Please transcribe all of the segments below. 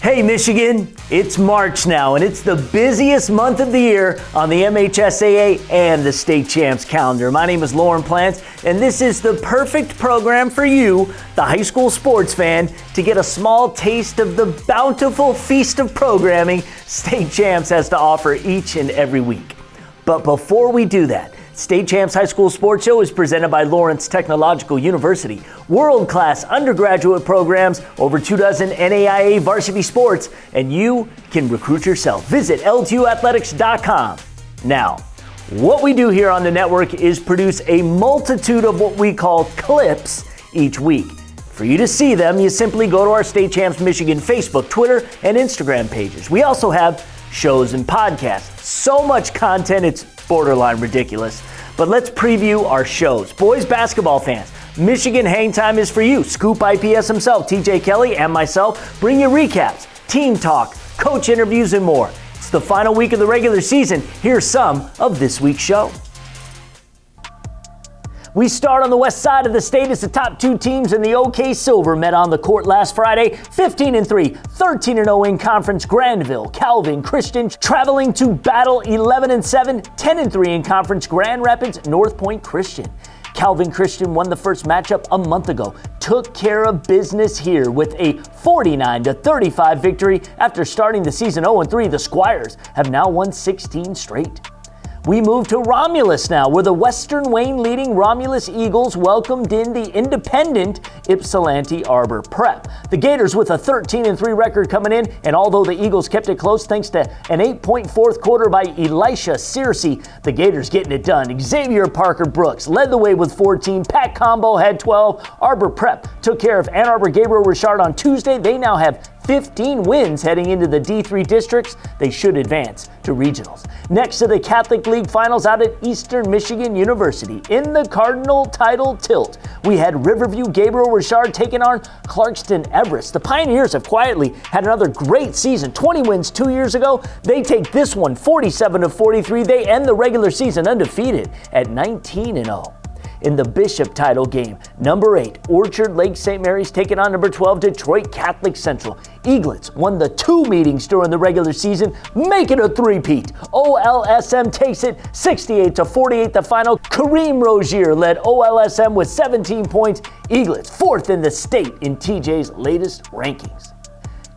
Hey Michigan, it's March now and it's the busiest month of the year on the MHSAA and the state champs calendar. My name is Lorne Plant and this is the perfect program for you, the high school sports fan, to get a small taste of the bountiful feast of programming state champs has to offer each and every week. But before we do that, State Champs High School Sports Show is presented by Lawrence Technological University. World-class undergraduate programs, over 24 NAIA varsity sports, and you can recruit yourself. Visit l2athletics.com. Now, what we do here on the network is produce a multitude of what we call clips each week. For you to see them, you simply go to our State Champs Michigan Facebook, Twitter, and Instagram pages. We also have shows and podcasts. So much content, it's borderline ridiculous. But let's preview our shows. Boys basketball fans, Michigan Hang Time is for you. Scoop IPS himself, TJ Kelly, and myself bring you recaps, team talk, coach interviews, and more. It's the final week of the regular season. Here's some of this week's show. We start on the west side of the state as the top two teams in the OK Silver met on the court last Friday. 15-3, 13-0 in conference. Grandville, Calvin Christian traveling to battle 11-7, 10-3 in conference. Grand Rapids, North Point Christian. Calvin Christian won the first matchup a month ago, took care of business here with a 49-35 victory. After starting the season 0-3, the Squires have now won 16 straight. We move to Romulus now, where the Western Wayne leading Romulus Eagles welcomed in the independent Ypsilanti Arbor Prep. The Gators with a 13-3 record coming in, and although the Eagles kept it close thanks to an 8-point fourth quarter by Elisha Searcy, the Gators getting it done. Xavier Parker Brooks led the way with 14. Pat Combo had 12. Arbor Prep took care of Ann Arbor Gabriel Richard on Tuesday. They now have 15 wins heading into the D3 districts. They should advance to regionals. Next to the Catholic League Finals out at Eastern Michigan University. In the Cardinal title tilt, we had Riverview Gabriel Richard taking on Clarkston Everest. The Pioneers have quietly had another great season. 20 wins 2 years ago. They take this one 47-43. They end the regular season undefeated at 19-0. In the Bishop title game, number 8, Orchard Lake St. Mary's taking on number 12, Detroit Catholic Central. Eaglets won the 2 meetings during the regular season, make it a three-peat. OLSM takes it 68-48 the final. Kareem Rozier led OLSM with 17 points. Eaglets 4th in the state in TJ's latest rankings.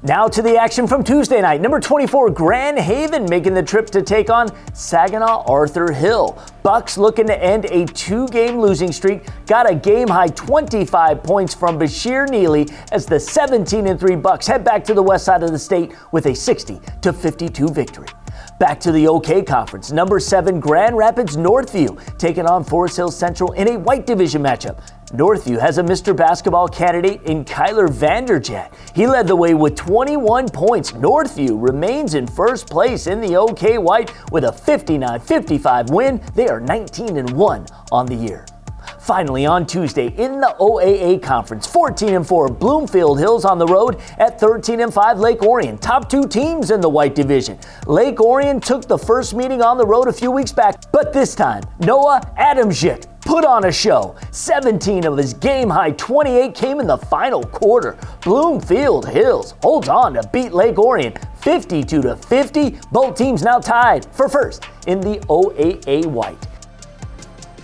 Now to the action from Tuesday night. Number 24, Grand Haven making the trip to take on Saginaw Arthur Hill. Bucks looking to end a 2-game losing streak. Got a game-high 25 points from Bashir Neely as the 17-3 Bucks head back to the west side of the state with a 60-52 victory. Back to the OK Conference. Number 7, Grand Rapids Northview taking on Forest Hills Central in a white division matchup. Northview has a Mr. Basketball candidate in Kyler Vanderjagt. He led the way with 21 points. Northview remains in first place in the OK White with a 59-55 win. They are 19-1 on the year. Finally, on Tuesday, in the OAA Conference, 14-4, Bloomfield Hills on the road at 13-5, Lake Orion. Top 2 teams in the white division. Lake Orion took the first meeting on the road a few weeks back, but this time, Noah Adamczyk put on a show. 17 of his game-high 28 came in the final quarter. Bloomfield Hills holds on to beat Lake Orion 52-50. Both teams now tied for first in the OAA White.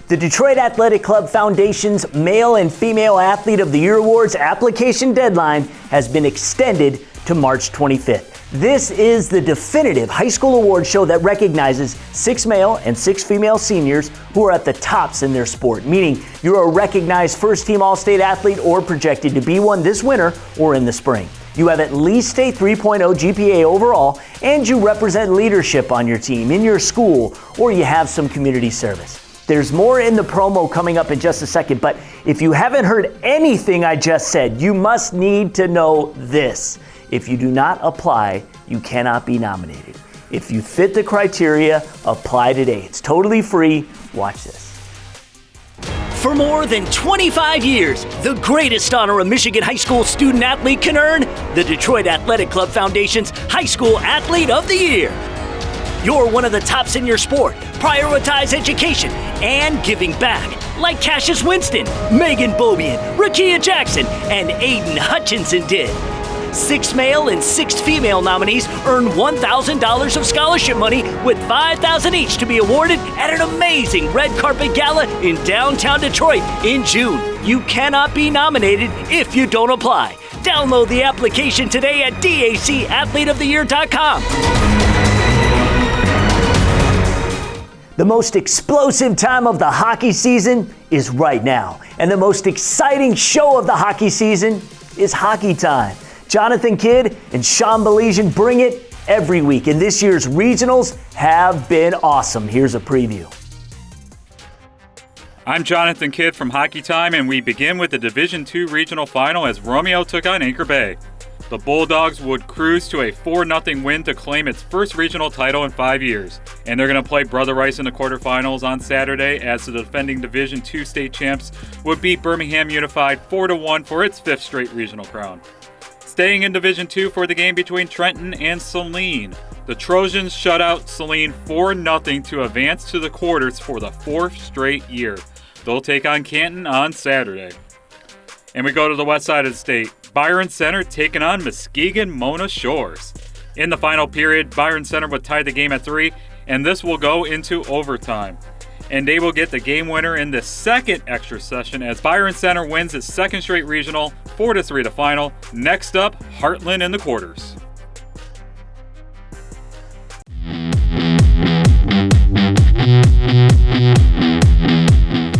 The Detroit Athletic Club Foundation's Male and Female Athlete of the Year Awards application deadline has been extended to March 25th. This is the definitive high school award show that recognizes 6 male and 6 female seniors who are at the tops in their sport, meaning you're a recognized first-team All-State athlete or projected to be one this winter or in the spring. You have at least a 3.0 GPA overall, and you represent leadership on your team, in your school, or you have some community service. There's more in the promo coming up in just a second, but if you haven't heard anything I just said, you must need to know this. If you do not apply, you cannot be nominated. If you fit the criteria, apply today. It's totally free. Watch this. For more than 25 years, the greatest honor a Michigan high school student athlete can earn, the Detroit Athletic Club Foundation's High School Athlete of the Year. You're one of the tops in your sport. Prioritize education and giving back, like Cassius Winston, Megan Bobian, Rakia Jackson, and Aiden Hutchinson did. 6 male and 6 female nominees earn $1,000 of scholarship money, with $5,000 each to be awarded at an amazing red carpet gala in downtown Detroit in June. You cannot be nominated if you don't apply. Download the application today at dacathleteoftheyear.com. The most explosive time of the hockey season is right now. And the most exciting show of the hockey season is Hockey Time. Jonathan Kidd and Sean Belizean bring it every week. And this year's regionals have been awesome. Here's a preview. I'm Jonathan Kidd from Hockey Time, and we begin with the Division II regional final as Romeo took on Anchor Bay. The Bulldogs would cruise to a 4-0 win to claim its first regional title in 5 years. And they're going to play Brother Rice in the quarterfinals on Saturday, as the defending Division II state champs would beat Birmingham Unified 4-1 for its 5th straight regional crown. Staying in Division II for the game between Trenton and Saline, the Trojans shut out Saline 4-0 to advance to the quarters for the 4th straight year. They'll take on Canton on Saturday. And we go to the west side of the state. Byron Center taking on Muskegon Mona Shores. In the final period, Byron Center would tie the game at 3, and this will go into overtime. And they will get the game winner in the second extra session as Byron Center wins its 2nd straight regional, 4-3 to final. Next up, Heartland in the quarters.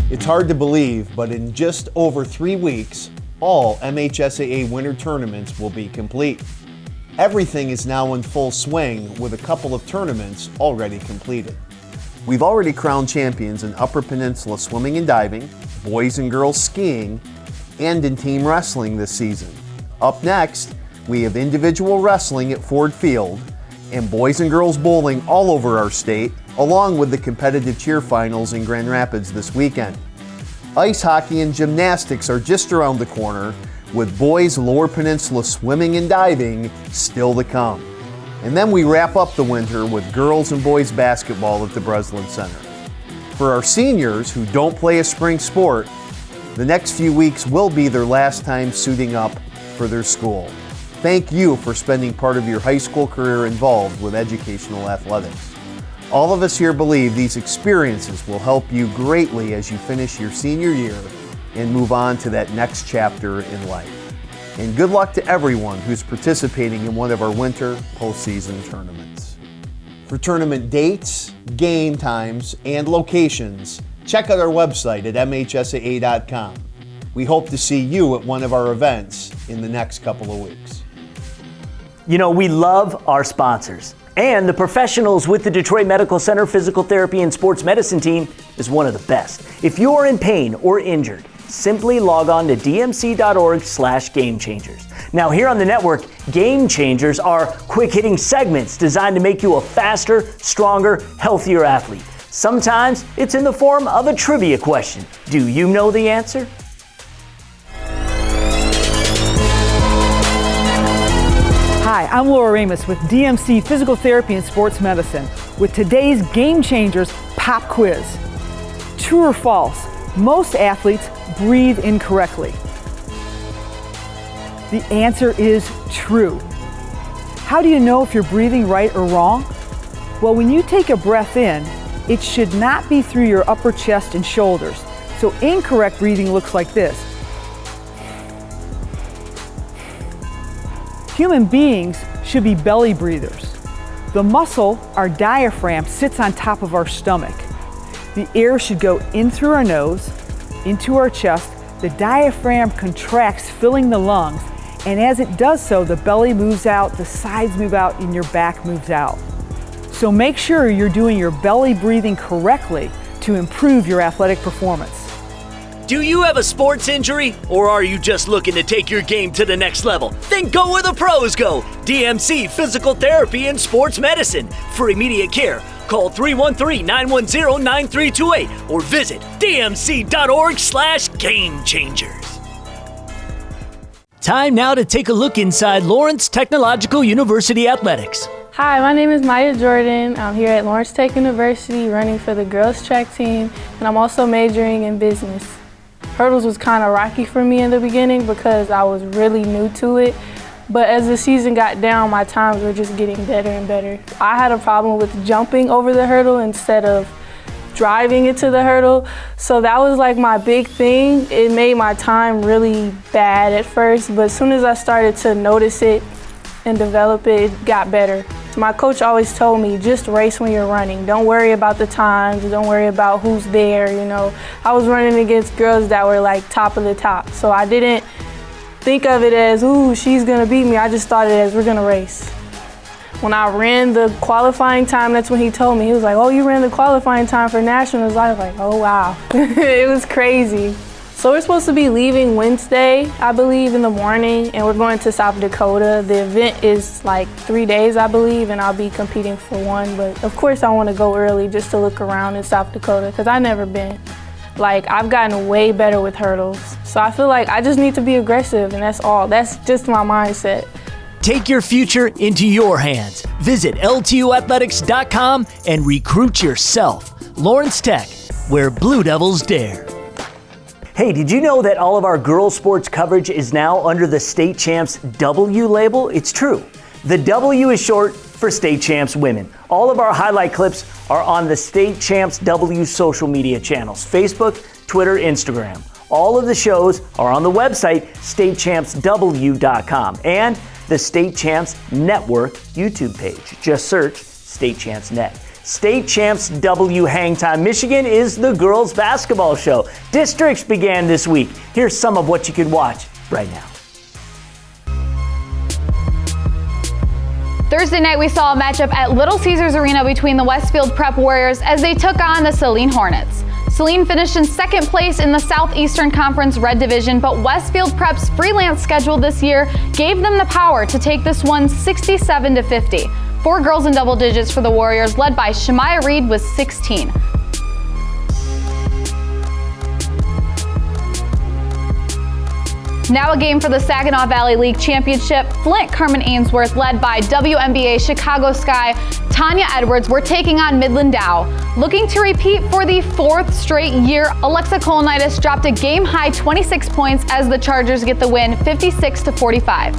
It's hard to believe, but in just over 3 weeks, all MHSAA winter tournaments will be complete. Everything is now in full swing, with a couple of tournaments already completed. We've already crowned champions in Upper Peninsula swimming and diving, boys and girls skiing, and in team wrestling this season. Up next, we have individual wrestling at Ford Field and boys and girls bowling all over our state, along with the competitive cheer finals in Grand Rapids this weekend. Ice hockey and gymnastics are just around the corner, with boys Lower Peninsula swimming and diving still to come. And then we wrap up the winter with girls and boys basketball at the Breslin Center. For our seniors who don't play a spring sport, the next few weeks will be their last time suiting up for their school. Thank you for spending part of your high school career involved with educational athletics. All of us here believe these experiences will help you greatly as you finish your senior year and move on to that next chapter in life. And good luck to everyone who's participating in one of our winter postseason tournaments. For tournament dates, game times, and locations, check out our website at mhsaa.com. We hope to see you at one of our events in the next couple of weeks. You know, we love our sponsors. And the professionals with the Detroit Medical Center Physical Therapy and Sports Medicine team is one of the best. If you are in pain or injured, simply log on to dmc.org/gamechangers. Now here on the network, Game Changers are quick-hitting segments designed to make you a faster, stronger, healthier athlete. Sometimes it's in the form of a trivia question. Do you know the answer? Hi, I'm Laura Ramus with DMC Physical Therapy and Sports Medicine with today's Game Changers Pop Quiz. True or false? Most athletes breathe incorrectly. The answer is true. How do you know if you're breathing right or wrong? Well, when you take a breath in, it should not be through your upper chest and shoulders. So incorrect breathing looks like this. Human beings should be belly breathers. The muscle, our diaphragm, sits on top of our stomach. The air should go in through our nose, into our chest. The diaphragm contracts, filling the lungs, and as it does so, the belly moves out, the sides move out, and your back moves out. So make sure you're doing your belly breathing correctly to improve your athletic performance. Do you have a sports injury, or are you just looking to take your game to the next level? Then go where the pros go. DMC Physical Therapy and Sports Medicine. For immediate care, call 313-910-9328 or visit dmc.org/gamechangers. Time now to take a look inside Lawrence Technological University Athletics. Hi, my name is Maya Jordan. I'm here at Lawrence Tech University running for the girls track team, and I'm also majoring in business. Hurdles was kind of rocky for me in the beginning because I was really new to it, But as the season got down, my times were just getting better and better. I had a problem with jumping over the hurdle instead of driving into the hurdle. So that was like my big thing. It made my time really bad at first, but as soon as I started to notice it and develop it, it got better. My coach always told me, just race when you're running. Don't worry about the times, don't worry about who's there, you know. I was running against girls that were like top of the top. So I didn't think of it as, ooh, she's gonna beat me. I just thought it as, we're gonna race. When I ran the qualifying time, that's when he told me. He was like, oh, you ran the qualifying time for nationals. I was like, oh, wow. It was crazy. So we're supposed to be leaving Wednesday, I believe, in the morning, and we're going to South Dakota. The event is like 3 days, I believe, and I'll be competing for one. But of course I want to go early just to look around in South Dakota because I've never been. Like, I've gotten way better with hurdles. So I feel like I just need to be aggressive, and that's all. That's just my mindset. Take your future into your hands. Visit LTUathletics.com and recruit yourself. Lawrence Tech, where Blue Devils dare. Hey, did you know that all of our girls sports coverage is now under the State Champs W label? It's true. The W is short for State Champs Women. All of our highlight clips are on the State Champs W social media channels, Facebook, Twitter, Instagram. All of the shows are on the website, statechampsw.com, and the State Champs Network YouTube page. Just search State Champs Net. State Champs W Hang Time Michigan is the girls basketball show. Districts began this week. Here's some of what you can watch right now. Thursday night, we saw a matchup at Little Caesars Arena between the Westfield Prep Warriors as they took on the Saline Hornets. Saline finished in second place in the Southeastern Conference Red Division, but Westfield Prep's freelance schedule this year gave them the power to take this one 67-50. 4 girls in double digits for the Warriors, led by Shemaya Reed with 16. Now a game for the Saginaw Valley League Championship. Flint Carmen Ainsworth, led by WNBA Chicago Sky Tanya Edwards, were taking on Midland Dow. Looking to repeat for the 4th straight year, Alexa Kolonitis dropped a game-high 26 points as the Chargers get the win 56-45.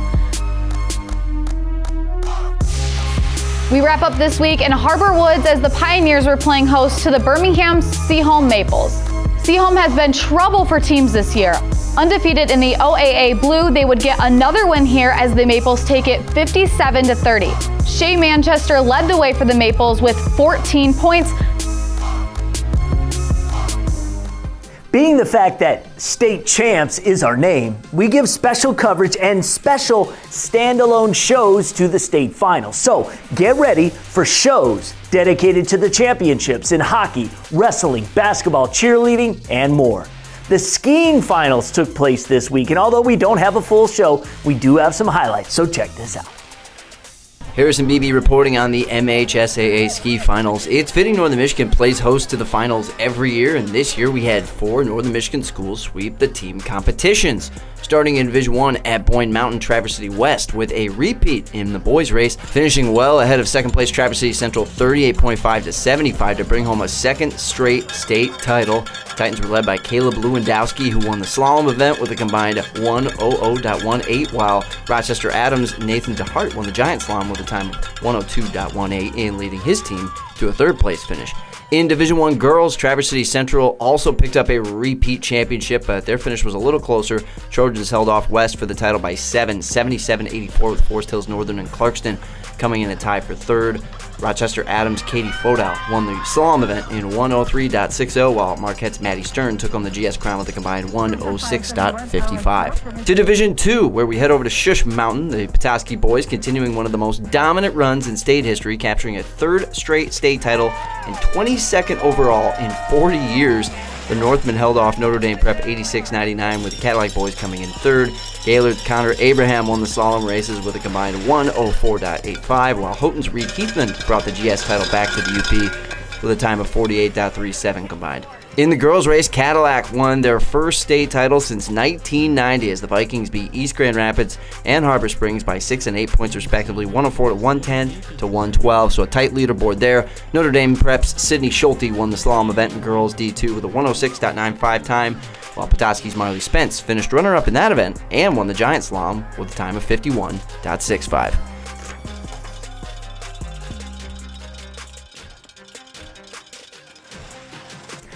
We wrap up this week in Harbor Woods as the Pioneers were playing host to the Birmingham Seaholm Maples. Seaholm has been trouble for teams this year. Undefeated in the OAA Blue, they would get another win here as the Maples take it 57-30. Shea Manchester led the way for the Maples with 14 points. Being the fact that State Champs is our name, we give special coverage and special standalone shows to the state finals. So get ready for shows dedicated to the championships in hockey, wrestling, basketball, cheerleading, and more. The skiing finals took place this week, and although we don't have a full show, we do have some highlights, so check this out. Harrison Beebe reporting on the MHSAA Ski Finals. It's fitting Northern Michigan plays host to the finals every year, and this year we had 4 Northern Michigan schools sweep the team competitions. Starting in Division 1 at Boyne Mountain, Traverse City West with a repeat in the boys race, finishing well ahead of second place Traverse City Central 38.5-75 to bring home a second straight state title. Titans were led by Caleb Lewandowski, who won the slalom event with a combined 1:00.18, while Rochester Adams' Nathan DeHart won the giant slalom with a time of 1:02.18, leading his team to a third place finish. In Division 1 girls, Traverse City Central also picked up a repeat championship, but their finish was a little closer. Trojans held off West for the title by 7, 77-84, with Forest Hills Northern and Clarkston coming in a tie for third. Rochester Adams' Katie Fodell won the slalom event in 1:03.60, while Marquette's Maddie Stern took home the GS crown with a combined 1:06.55. To Division 2, where we head over to Shush Mountain, the Petoskey boys continuing one of the most dominant runs in state history, capturing a 3rd straight state title and 22nd overall in 40 years. The Northmen held off Notre Dame Prep 86-99, with the Cadillac boys coming in 3rd. Gaylord's Connor Abraham won the slalom races with a combined 1:04.85, while Houghton's Reed Heathman brought the GS title back to the UP with a time of 48.37 combined. In the girls' race, Cadillac won their first state title since 1990 as the Vikings beat East Grand Rapids and Harbor Springs by 6 and 8 points respectively, 104-110 to 112. So a tight leaderboard there. Notre Dame Prep's Sydney Schulte won the slalom event in girls D2 with a 106.95 time, while Petoskey's Marley Spence finished runner-up in that event and won the Giant Slalom with a time of 51.65.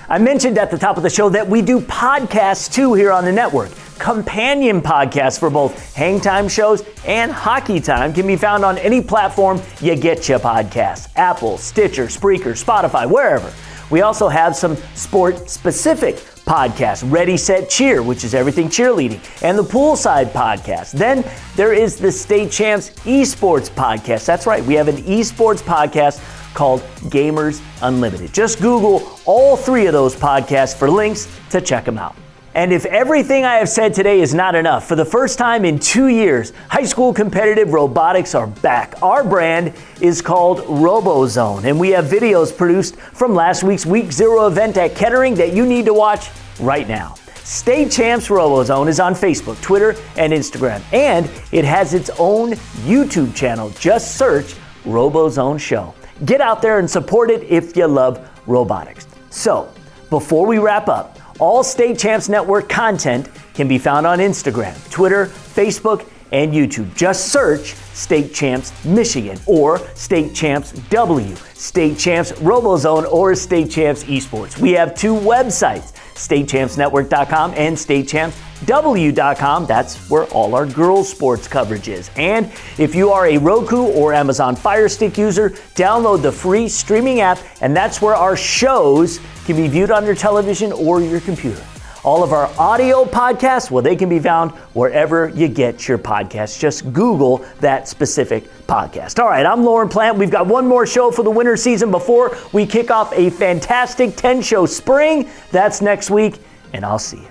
I mentioned at the top of the show that we do podcasts too here on the network. Companion podcasts for both Hang Time shows and Hockey Time can be found on any platform you get your podcasts. Apple, Stitcher, Spreaker, Spotify, wherever. We also have some sport-specific podcasts. Ready, Set, Cheer, which is everything cheerleading, and the Poolside podcast. Then there is the State Champs Esports podcast. That's right, we have an esports podcast called Gamers Unlimited. Just Google all three of those podcasts for links to check them out. And if everything I have said today is not enough, for the first time in 2 years, high school competitive robotics are back. Our brand is called Robozone, and we have videos produced from last week's Week 0 event at Kettering that you need to watch right now. State Champs Robozone is on Facebook, Twitter, and Instagram, and it has its own YouTube channel. Just search Robozone Show. Get out there and support it if you love robotics. So, before we wrap up, all State Champs Network content can be found on Instagram, Twitter, Facebook, and YouTube. Just search State Champs Michigan or State Champs W, State Champs Robozone, or State Champs Esports. We have two websites, StateChampsNetwork.com and StateChampsW.com. That's where all our girls' sports coverage is. And if you are a Roku or Amazon Fire Stick user, download the free streaming app, and that's where our shows can be viewed on your television or your computer. All of our audio podcasts, well, they can be found wherever you get your podcasts. Just Google that specific podcast. All right, I'm Lorne Plant. We've got one more show for the winter season before we kick off a fantastic 10-show spring. That's next week, and I'll see you.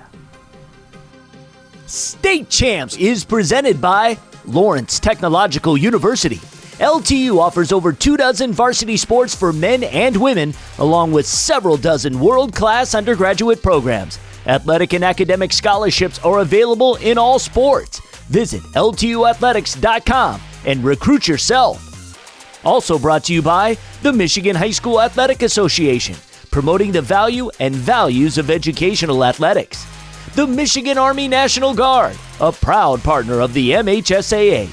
State Champs is presented by Lawrence Technological University. LTU offers over 24 varsity sports for men and women, along with several dozen world-class undergraduate programs. Athletic and academic scholarships are available in all sports. Visit LTUathletics.com and recruit yourself. Also brought to you by the Michigan High School Athletic Association, promoting the value and values of educational athletics. The Michigan Army National Guard, a proud partner of the MHSAA.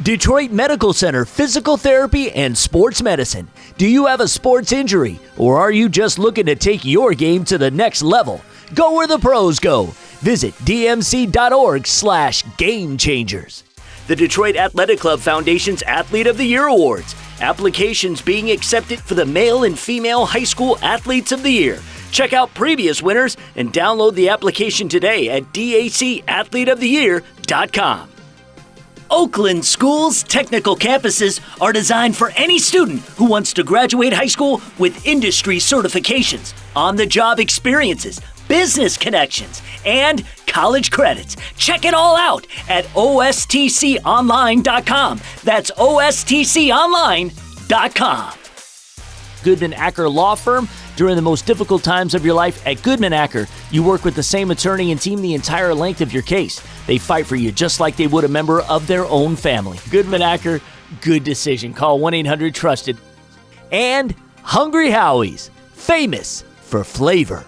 Detroit Medical Center Physical Therapy and Sports Medicine. Do you have a sports injury, or are you just looking to take your game to the next level? Go where the pros go. Visit dmc.org/gamechangers. The Detroit Athletic Club Foundation's Athlete of the Year Awards. Applications being accepted for the male and female high school athletes of the year. Check out previous winners and download the application today at dacathleteoftheyear.com. Oakland School's technical campuses are designed for any student who wants to graduate high school with industry certifications, on-the-job experiences, business connections, and college credits. Check it all out at ostconline.com. That's ostconline.com. Goodman Acker Law Firm. During the most difficult times of your life at Goodman Acker, you work with the same attorney and team the entire length of your case. They fight for you just like they would a member of their own family. Goodman Acker, good decision. Call 1-800-TRUSTED. And Hungry Howie's, famous for flavor.